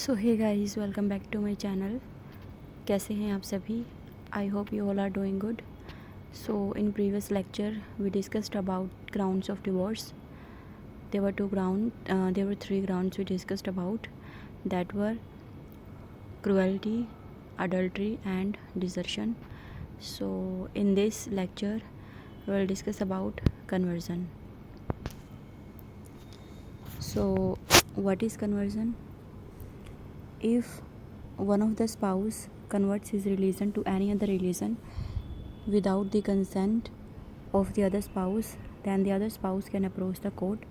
So hey guys, welcome back to my channel. कैसे हैं आप सभी? I hope you all are doing good. So in previous lecture we discussed about grounds of divorce. There were three grounds we discussed about, that were cruelty, adultery and desertion. So in this lecture we will discuss about conversion. So what is conversion? If one of the spouse converts his religion to any other religion without the consent of the other spouse, then the other spouse can approach the court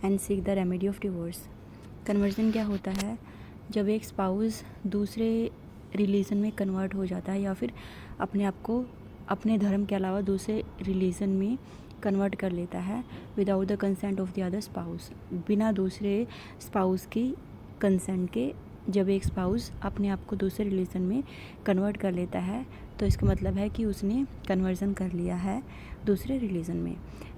and seek the remedy of divorce. Conversion क्या होता है? जब एक spouse दूसरे religion में convert हो जाता है या फिर अपने आप को अपने धर्म के अलावा दूसरे रिलीजन में कन्वर्ट कर लेता है without the consent of the other spouse, बिना दूसरे स्पाउस की कंसेंट के जब एक स्पाउस अपने आप को दूसरे रिलीजन में कन्वर्ट कर लेता है तो इसका मतलब है कि उसने कन्वर्जन कर लिया है दूसरे रिलीजन में।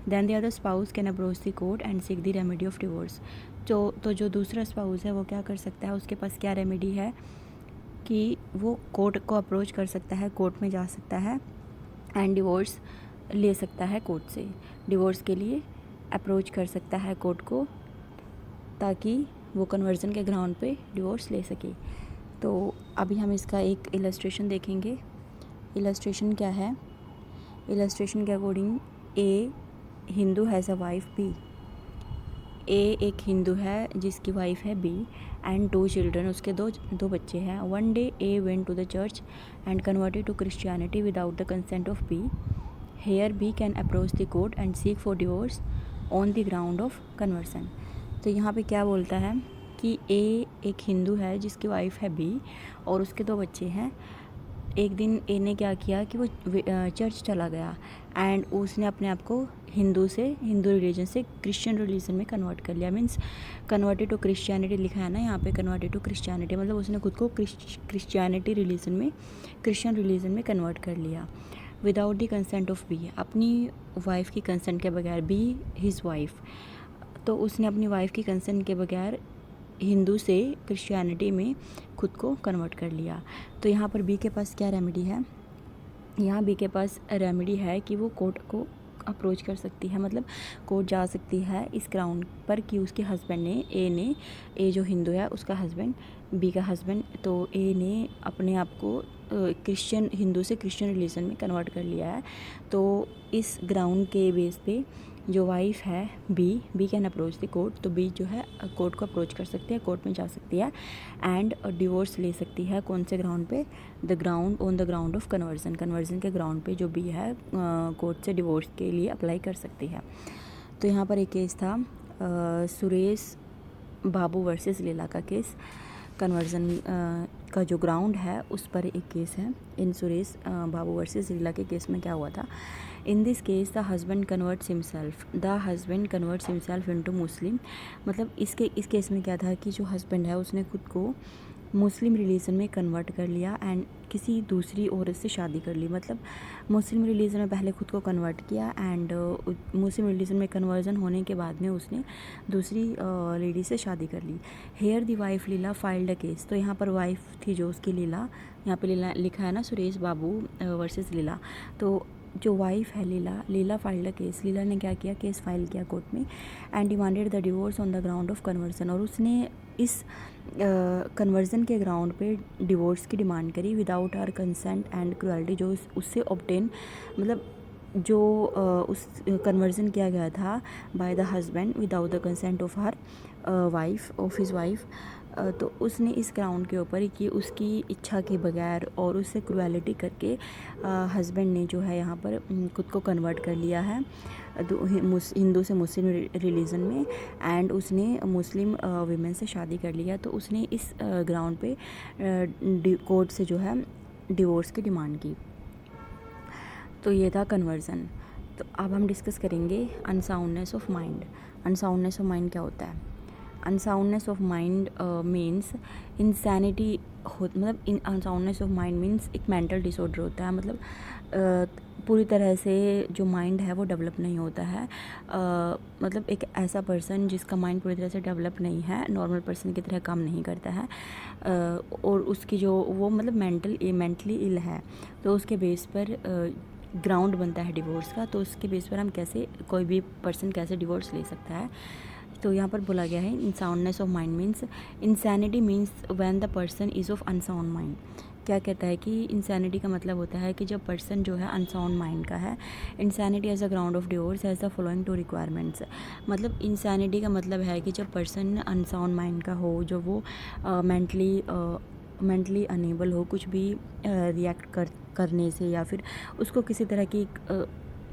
Then the other spouse can approach the court and seek the remedy of divorce. तो जो दूसरा स्पाउस है वो क्या कर सकता है, उसके पास क्या रेमेडी है कि वो कोर्ट को अप्रोच कर सकता है, कोर्ट में जा सकता है एंड डिवोर्स ले सकता है कोर्ट से। डिवोर्स के लिए अप्रोच कर सकता है कोर्ट को ताकि वो कन्वर्जन के ग्राउंड पे डिवोर्स ले सके। तो अभी हम इसका एक इलस्ट्रेशन देखेंगे। इलस्ट्रेशन क्या है? इलस्ट्रेशन के according A Hindu has a wife B. A एक हिंदू है जिसकी वाइफ है बी एंड टू चिल्ड्रन, उसके दो बच्चे हैं। One day A went to the church and converted to Christianity without the consent of B. Here B can approach the court and seek for divorce on the ground of conversion. तो यहाँ पे क्या बोलता है कि ए एक हिंदू है जिसकी वाइफ है बी और उसके दो बच्चे हैं। एक दिन ए ने क्या किया कि वो चर्च चला गया एंड उसने अपने आप को हिंदू रिलीजन से क्रिश्चियन रिलीजन में कन्वर्ट कर लिया। मीन्स कन्वर्टेड टू क्रिश्चियनिटी लिखा है ना यहाँ पे, कन्वर्टेड टू क्रिश्चियनिटी मतलब उसने खुद को क्रिश्चियनिटी रिलीजन में क्रिश्चियन रिलीजन में कन्वर्ट कर लिया without the consent of B, अपनी वाइफ की कंसेंट के बगैर। बी हिज वाइफ, तो उसने अपनी वाइफ की कंसेंट के बगैर हिंदू से क्रिश्चियनिटी में खुद को कन्वर्ट कर लिया। तो यहाँ पर बी के पास क्या रेमेडी है? यहाँ बी के पास रेमेडी है कि वो कोर्ट को अप्रोच कर सकती है, मतलब कोर्ट जा सकती है इस ग्राउंड पर कि उसके हस्बैंड ने ए जो हिंदू है उसका हस्बैंड, बी का हस्बैंड, तो ए ने अपने आप को हिंदू से क्रिश्चियन रिलीजन में कन्वर्ट कर लिया है। तो इस ग्राउंड के बेस पे जो वाइफ है B can approach the court, तो बी जो है कोर्ट को अप्रोच कर सकती है, कोर्ट में जा सकती है एंड डिवोर्स ले सकती है। कौन से ग्राउंड पे? On the ground of conversion के ग्राउंड पे जो बी है कोर्ट से डिवोर्स के लिए अप्लाई कर सकती है। तो यहाँ पर एक केस था सुरेश बाबू वर्सेस लीला का केस। कन्वर्जन का जो ग्राउंड है उस पर एक केस है। इन सुरेश बाबू वर्सेस लीला के केस में क्या हुआ था? In this case the husband converts himself into Muslim. मतलब इस केस में क्या था कि जो हस्बैंड है उसने खुद को मुस्लिम रिलीजन में कन्वर्ट कर लिया एंड किसी दूसरी औरत से शादी कर ली। मतलब मुस्लिम रिलीजन में पहले खुद को कन्वर्ट किया एंड मुस्लिम रिलीजन में कन्वर्जन होने के बाद में उसने दूसरी लेडी से शादी कर ली। Here the wife Leela filed a case. तो यहाँ पर वाइफ थी जो उसकी लीला, यहाँ पे लीला लिखा है ना, सुरेश बाबू वर्सेस लीला। तो जो वाइफ है लीला फाइल्ड अ केस। लीला ने क्या किया? केस फाइल किया कोर्ट में and demanded the divorce on the ground of conversion. और उसने इस कन्वर्जन के ग्राउंड पे डिवोर्स की डिमांड करी without her consent and cruelty. जो उससे ऑब्टेन मतलब जो उस कन्वर्जन किया गया था by the husband without the consent of her his wife. तो उसने इस ग्राउंड के ऊपर कि उसकी इच्छा के बगैर और उससे क्रुएलिटी करके हस्बैंड ने जो है यहाँ पर खुद को कन्वर्ट कर लिया है हिंदू से मुस्लिम रिलीजन में एंड उसने मुस्लिम वीमेन से शादी कर लिया। तो उसने इस ग्राउंड पे कोर्ट से जो है डिवोर्स की डिमांड की। तो ये था कन्वर्जन। तो अब हम डिस्कस करेंगे unsoundness of mind. Unsoundness of mind क्या होता है? Unsoundness of mind means insanity मतलब अनसाउंडनेस ऑफ माइंड मीन्स एक मेंटल डिसऑर्डर होता है। मतलब पूरी तरह से जो माइंड है वो डेवलप नहीं होता है। मतलब एक ऐसा पर्सन जिसका माइंड पूरी तरह से डेवलप नहीं है, नॉर्मल पर्सन की तरह काम नहीं करता है, और उसकी जो वो मतलब मेंटली इल है, तो उसके बेस पर ग्राउंड बनता है डिवोर्स का। तो उसके बेस पर हम कैसे, कोई भी पर्सन कैसे डिवोर्स ले सकता है। तो यहाँ पर बोला गया है unsoundness of mind means insanity means when the person is of unsound mind. क्या कहता है कि इंसैनिटी का मतलब होता है कि जब पर्सन जो है अनसाउंड माइंड का है। Insanity as a ground of divorce as the following two requirements. मतलब इंसैनिटी का मतलब है कि जब पर्सन अनसाउंड माइंड का हो, जो वो मेंटली अनेबल हो कुछ भी रिएक्ट करने से, या फिर उसको किसी तरह की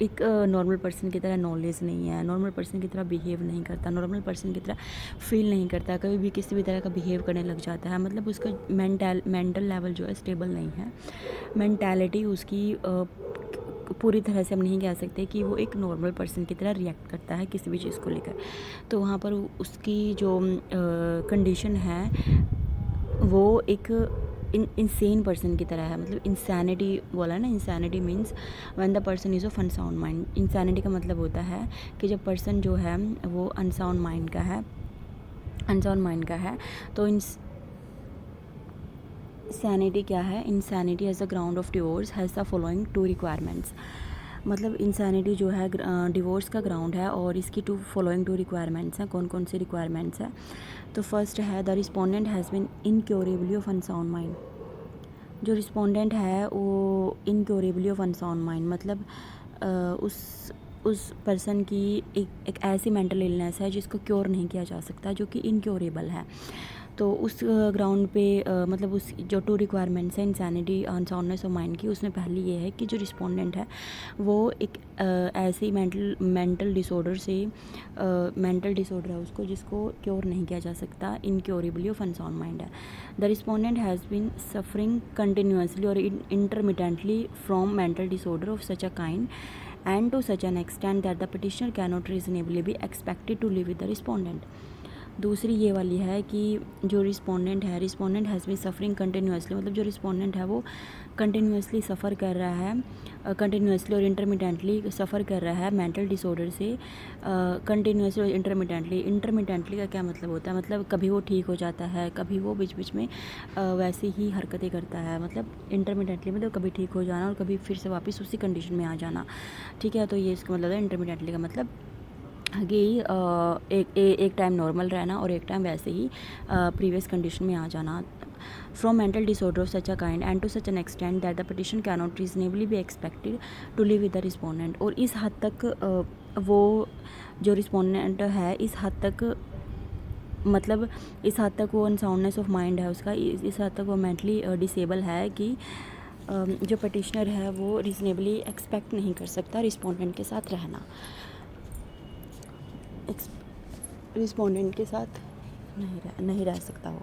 एक नॉर्मल पर्सन की तरह नॉलेज नहीं है, नॉर्मल पर्सन की तरह बिहेव नहीं करता, नॉर्मल पर्सन की तरह फील नहीं करता, कभी भी किसी भी तरह का बिहेव करने लग जाता है। मतलब उसका मेंटल लेवल जो है स्टेबल नहीं है, मेंटालिटी उसकी पूरी तरह से हम नहीं कह सकते कि वो एक नॉर्मल पर्सन की तरह रिएक्ट करता है किसी भी चीज़ को लेकर। तो वहाँ पर उसकी जो कंडीशन है वो एक इंसेन पर्सन की तरह है। मतलब इंसैनिटी बोला ना, insanity means when the person is of unsound mind. Insanity का मतलब होता है कि जब पर्सन जो है वो अनसाउंड माइंड का है। तो इंसैनिटी क्या है? Insanity as a ground of divorce has the following two requirements. मतलब इंसैनिटी जो है डिवोर्स का ग्राउंड है, और इसकी फॉलोइंग टू रिक्वायरमेंट्स हैं। कौन कौन सी रिक्वायरमेंट्स हैं? तो फर्स्ट है the respondent has been incurably of unsound mind. जो रिस्पोंडेंट है वो इनक्योरेबली ऑफ अनसाउंड माइंड, मतलब उस पर्सन की एक ऐसी मेंटल इलनेस है जिसको क्योर नहीं किया जा सकता, जो कि इनक्योरेबल है। तो उस ग्राउंड पे मतलब उस जो टू रिक्वायरमेंट्स हैं इंसैनिटी अनसाउंडनेस ऑफ माइंड की, उसमें पहली ये है कि जो रिस्पोंडेंट है वो एक ऐसी मेंटल डिसऑर्डर है उसको, जिसको क्योर नहीं किया जा सकता, इनक्योरेबली ऑफ अनसाउंड माइंड है। The respondent has been suffering continuously और intermittently from mental disorder of such a kind and to such an extent that the petitioner cannot reasonably be expected to live with the respondent। दूसरी ये वाली है कि जो respondent has been suffering continuously, मतलब जो respondent है वो कंटिन्यूसली सफ़र कर रहा है, कंटिन्यूसली और इंटरमिटेंटली सफ़र कर रहा है मेंटल डिसऑर्डर से। कंटिन्यूसली और इंटरमिटेंटली का क्या मतलब होता है? मतलब कभी वो ठीक हो जाता है, कभी वो बीच बीच में वैसी ही हरकतें करता है। मतलब इंटरमिटेंटली मतलब कभी ठीक हो जाना और कभी फिर से वापस उसी कंडीशन में आ जाना। ठीक है, तो ये इसका मतलब है इंटरमिटेंटली का मतलब कि एक टाइम नॉर्मल रहना और एक टाइम वैसे ही प्रीवियस कंडीशन में आ जाना। From mental disorder of such a kind and to such an extent that the petition cannot reasonably be expected to live with the respondent. और इस हद तक वो जो रिस्पोंडेंट है, इस हद तक वो अनसाउंडनेस ऑफ माइंड है उसका, इस हद तक वो मेंटली डिसेबल है कि जो पटिशनर है वो रीजनेबली एक्सपेक्ट नहीं कर सकता रिस्पोंडेंट के साथ रहना, रिस्पोंडेंट के साथ नहीं रह सकता वो।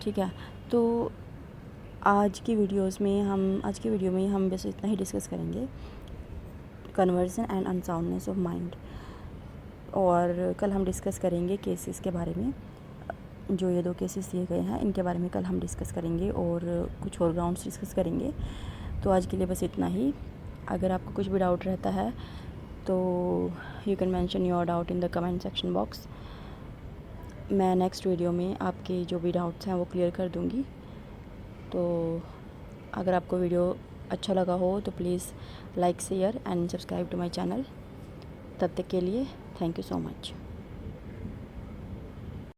ठीक है, तो आज की वीडियो में हम बस इतना ही डिस्कस करेंगे, conversion and unsoundness of mind. और कल हम डिस्कस करेंगे केसेस के बारे में, जो ये 2 केसेस दिए गए हैं इनके बारे में कल हम डिस्कस करेंगे, और कुछ और ग्राउंड्स डिस्कस करेंगे। तो आज के लिए बस इतना ही। अगर आपको कुछ भी डाउट रहता है तो you can mention your doubt in the comment section box. मैं नेक्स्ट वीडियो में आपके जो भी डाउट्स हैं वो क्लियर कर दूँगी। तो अगर आपको वीडियो अच्छा लगा हो तो please like share and subscribe to my channel. तब तक के लिए थैंक यू सो मच।